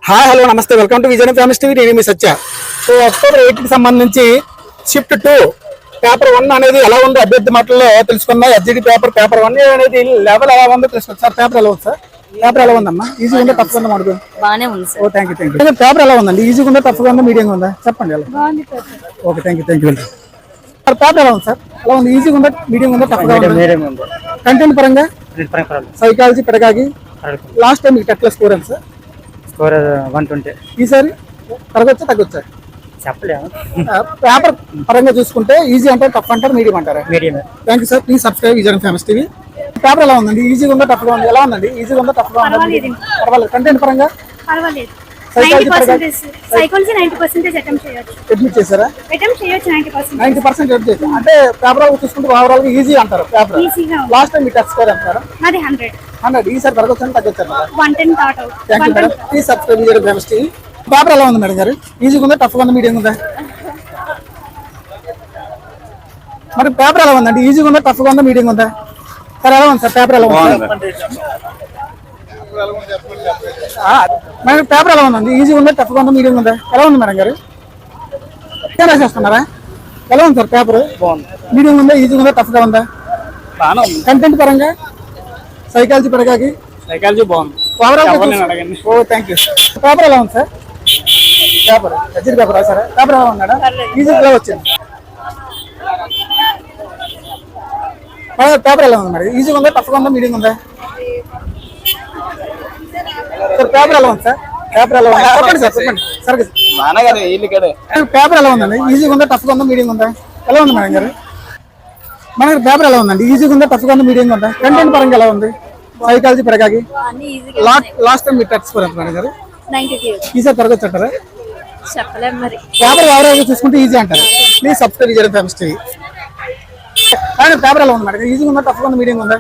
Hi hello నమస్తే welcome to Vijayan famous TV. నేను మీ సత్య. So October 8 కి సంబంధించి షిఫ్ట్ 2 పేపర్ 1 అనేది ఎలా ఉందో అభ్యర్థి మాటల్లో తెలుసుకుందాం. ఎస్జిడి పేపర్ 1 అనేది లెవెల్ ఎలా ఉందో తెలుసుకోవచ్చు. సార్ పేపర్ ఎలా ఉంది సార్? పేపర్ ఎలా ఉందమ్మా? ఈజీగా ఉందా టఫ్గా ఉందా మనకు? బాగానే ఉంది sir. Oh thank you. Paper ఎలా ఉందండి? ఈజీగా ఉందా టఫ్గా ఉందా మీడియంగా ఉందా చెప్పండి. Okay thank you. Sir paper ఎలా ఉంది సార్? ఎలా ఉంది? ఈజీగా ఉందా మీడియం ఉందా టఫ్గా ఉందా? కంటెంట్ పరంగా సైకాలజీ పెడగాగి లాస్ట్ టైం మీకు ఎట్లా స్కోర్ ఎంత సార్? 120. ఈసారి తగ్గొచ్చా తగ్గొచ్చా చెప్పలేము. పేపర్ పరంగా చూసుకుంటే ఈజీ అంటారు, టఫ్ అంటారు, మీడియం అంటారా? Medium. Thank you sir. Please subscribe Vijayan famous TV. Paper ఎలా ఉందండి? ఈజీగా ఉందా టఫ్గా ఉంది? ఎలా ఉందండి? ఈజీగా ఉందా టఫ్గా ఉందా? పర్వాలేదు. కంటెంట్ పరంగా సైకాలజీ 90% అటెంప్ట్ చేయొచ్చు. అడ్మిట్ చేశారా? అటెంప్ట్ చేయొచ్చు 90%. 90% అడ్మిట్ చేశారు అంటే పేపర్ చూసుకుంటే ఓవరాల్ గా ఈజీ అంటారు. పేపర్ ఈజీగా లాస్ట్ టైం మీ టచ్ స్కోర్ అంటారా? నాది 100. ఈసారి తగ్గొచ్చని తగ్గొచ్చారు. 110 thought out. Thank you madam. Please subscribe Vijayan famous TV. Paper ఎలా ఉంది మేడం గారు? ఈజీగా ఉందా టఫ్గా ఉందా మీడియం ఉందా? మరి పేపర్ ఎలా ఉందండి? ఈజీగా ఉందా టఫ్గా ఉందా మీడియం ఉందా? సార్ ఎలా ఉంది సార్? పేపర్ ఎలా ఉంది? మేడం పేపర్ ఎలా ఉందండి? ఈజీగా ఉందా టఫ్గా ఉందా మీడియం ఉందా? ఎలా ఉంది మేడం గారు? రాసేస్తున్నారా? ఎలా ఉంది సార్ పేపర్? మీడియం ఉందా? ఈజీగా ఉందా టఫ్గా ఉందా? కంటెంట్ పరంగా సైకాలజీ పరంగా సైకాలజీ బాగుంది. ఓ థ్యాంక్ యూ. పేపర్ ఎలా ఉంది సార్? పేపర్ ఎస్జిడి పేపర్ రాసారా? పేపర్ ఎలా ఉన్నాడా? ఈజీగా వచ్చింది. పేపర్ ఎలా ఉంది మేడం? ఈజీగా ఉందా టఫ్గా ఉందా మీడియం ఉందా? సార్ పేపర్ ఎలా ఉంది సార్? పేపర్ ఎలా ఉంది చెప్పండి సార్, చెప్పండి సార్. పేపర్ ఎలా ఉందండి? ఈజీగా ఉందా టఫ్గా ఉందా మీడియం ఉందా? ఎలా ఉంది మేడం గారు? మన పేపర్ ఎలా ఉందండి? ఈజీగా ఉందా టఫ్గా ఉందా మీడియం ఉందా? కంటెంట్ పరంగా ఎలా ఉంది? సైకాలజీ పెడగాగి లాస్ట్ టైం మీరు టచ్ స్కోర్ ఎంత మేడం గారు? 90. ఈసారి తరగచ్చు అంటారా? చెప్పలేము మరి. పేపర్ ఎవరైనా చూసుకుంటే ఈజీ అంటారు. Please subscribe Vijayan famous TV. Paper ఎలా ఉంది మేడం? ఈజీగా ఉందా టఫ్గా ఉందా మీడియం ఉందా?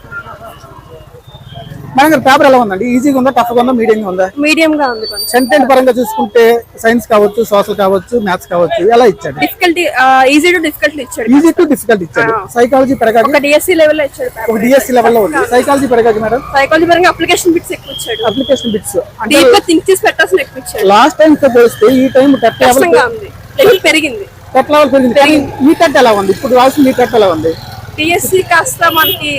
మేడం గారు పేపర్ ఎలా ఉందండి? ఈజీగా ఉందా టఫ్గా ఉందా మీడియంగా ఉందా? మీడియం గా ఉంది. కంటెంట్ పరంగా చూసుకుంటే సైన్స్ కావచ్చు, సోషల్ కావచ్చు, మ్యాథ్స్ కావచ్చు, ఎలా ఇచ్చాడు? డిఫికల్టీ ఈజీ టు డిఫికల్ట్ ఇచ్చాడు. ఈజీ టు డిఫికల్ట్ ఇచ్చాడు. సైకాలజీ పరంగా ఒక డిఎస్సి లెవెల్ లో ఇచ్చాడు. ఒక డిఎస్సి లెవెల్ లో ఉంది. సైకాలజీ పరంగా మేడం సైకాలజీ పరంగా అప్లికేషన్ బిట్స్ ఎక్కువ ఇచ్చాడు. అప్లికేషన్ బిట్స్ అంటే డీప్ గా థింక్ చేసి పెట్టాల్సిన ఎక్కువ ఇచ్చాడు. లాస్ట్ టైం తో పోలిస్తే ఈ టైం టెట్ కష్టంగా ఉంది. లెవెల్ పెరిగింది. టెట్ లెవెల్ పెరిగింది. మీ టెట్ ఎలా ఉంది? ఇప్పుడు రాసిన మీ టెట్ ఎలా ఉంది? డిఎస్సి కాస్త మనకి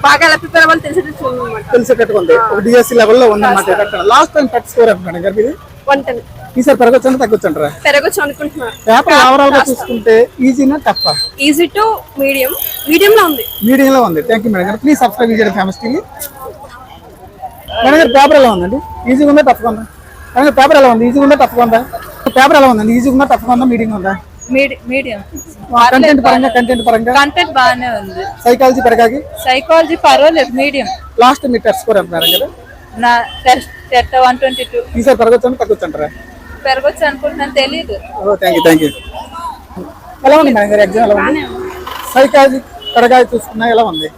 బాగా ఎలా ప్రిపేర్ అవ్వాలి తెలిసేటట్టుగా ఉంది. ఒక డిఎస్సి లెవెల్ లో ఉంది అన్నమాట. లాస్ట్ టైం టెట్ స్కోర్ ఎంత మేడం గారు? 110. ఈసారి పెరగొచ్చా తగ్గొచ్చంటారా? పెరగొచ్చు అనుకుంటున్నా. పేపర్ ఓవరాల్ గా చూసుకుంటే ఈజీనా టఫ్? ఈజీ టు మీడియం లో ఉంది. మీడియం లో ఉంది. థ్యాంక్ యూ మేడం గారు. Please subscribe Vijayan famous TV. Madam గారు పేపర్ ఎలా ఉందండి? ఈజీగా ఉందా టఫ్గా ఉందా? మేడం గారు పేపర్ ఎలా ఉంది? ఈజీగా ఉందా టఫ్గా ఉందా? పేపర్ ఎలా ఉందండి? ఈజీగా ఉందా టఫ్గా ఉందా మీడియం ఉందా? మీడియం. కంటెంట్ పరంగా కంటెంట్ బాగానే ఉంది. సైకాలజీ పెరగాగి సైకాలజీ పర్వాలేదు మీడియం. లాస్ట్ మీ టెస్ట్ స్కోర్ ఎంత మేడం గారు? నా టెస్ట్ 122. ఈసారి పెరగొచ్చా తగ్గొచ్చంటారా? పెరగొచ్చు అనుకుంటున్నాను, తెలీదు. Thank you. ఎలా ఉంది మేడం గారు ఎగ్జామ్? ఎలా ఉంది? సైకాలజీ పెరగాగి చూసుకున్నా ఎలా ఉంది?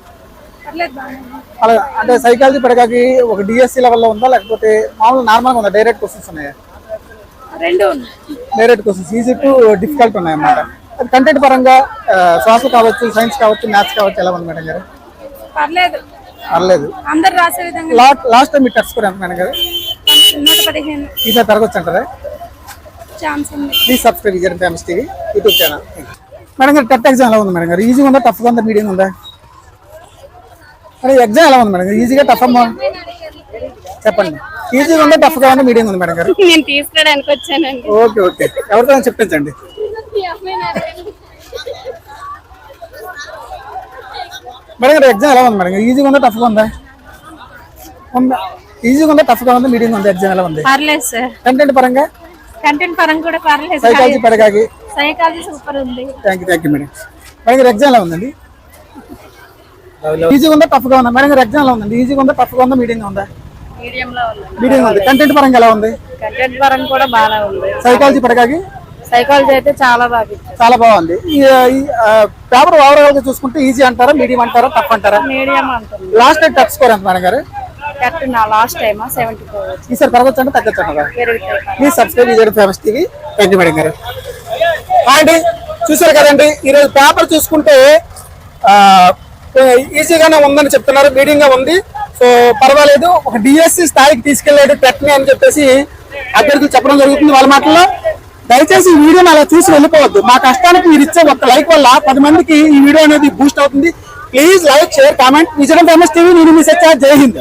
అలా అంటే సైకాలజీ పెరగాగి ఒక డిఎస్సి లెవెల్లో ఉందా లేకపోతే మామూలు నార్మల్గా ఉందా? డైరెక్ట్ క్వశ్చన్స్ ఉన్నాయా? రెండు ఉన్నాయి. Direct questions easy to difficult ఉన్నాయన్నమాట. కంటెంట్ పరంగా సోషల్ కావచ్చు, సైన్స్ కావచ్చు, మ్యాథ్స్ కావచ్చు, ఎలా ఉంది మేడం గారు? పర్లేదు. అందరు రాసే విధంగా. లాస్ట్ టైం మీ టచ్ స్కోర్ ఎంత మేడం గారు? 115. ఈసారి తరగొచ్చు అంటారా? ఛాన్స్ ఉంది. Please subscribe Vijayan famous TV YouTube channel. Madam గారు టెట్ ఎగ్జామ్ ఎలా ఉంది మేడం గారు? ఈజీగా ఉందా టఫ్గా ఉందా మీడియం ఉందా? ఎగ్జామ్ ఎలా ఉంది మేడం గారు? ఈజీగా టఫ్ అమ్మా చెప్పండి. ఈజీగా ఉందా టఫ్గా ఉందా మీడియం ఉంది మేడం గారు? నేను తీసుకోవడానికి వచ్చానండి. ఓకే ఎవరికైనా చెప్పించండి. మేడం గారు ఎగ్జామ్ ఎలా ఉంది మేడం గారు? ఈజీగా ఉందా టఫ్గా ఉందా? ఈజీగా ఉందా టఫ్గా ఉందా మీడియం ఉందా? ఎగ్జామ్ ఎలా ఉంది? పర్లేదు సార్. కంటెంట్ పరంగా కూడా పర్లేదు. సైకాలజీ పెరగాగి సైకాలజీ సూపర్ ఉంది. Thank you madam. మేడం గారు ఎగ్జామ్ ఎలా ఉందండి? ఈజీగా ఉందా టఫ్గా ఉందా? మేడం గారు ఎగ్జామ్ ఎలా ఉందండి? ఈజీగా ఉందా టఫ్గా ఉందా మీడియంగా ఉందా? మీడియం ఉంది. కంటెంట్ పరంగా ఎలా ఉంది? కంటెంట్ పరంగా కూడా బాగా ఉంది. సైకాలజీ పెరగాగి సైకాలజీ అయితే చాలా బాగుంది. ఈ పేపర్ ఓవరాల్ గా చూసుకుంటే ఈజీ అంటారా, మీడియం అంటారా, టఫ్ అంటారా? మీడియం అంటుంది. లాస్ట్ టైం టచ్ స్కోర్ ఎంత మేడం గారు? Last time 74. ఈసారి పెరగచ్చు అంటే తగ్గచ్చు అంటారా? Please subscribe Vijayan famous TV. Thank you madam గారు. అండి చూసారు కదండి, ఈరోజు పేపర్ చూసుకుంటే ఈజీగానే ఉందని చెప్తున్నారు, మీడియం గా ఉంది. సో పర్వాలేదు, ఒక డిఎస్సి స్థాయికి తీసుకెళ్లాడు టెట్ని అని చెప్పేసి అభ్యర్థులు చెప్పడం జరుగుతుంది వాళ్ళ మాటల్లో. దయచేసి ఈ వీడియోని అలా చూసి వెళ్ళిపోవద్దు. మా కష్టానికి మీరు ఇచ్చే ఒక్క లైక్ వల్ల 10 మందికి ఈ వీడియో అనేది బూస్ట్ అవుతుంది. Please like, share, comment. Vizianagaram famous TV, నేను మీ సత్య. జై హింద్.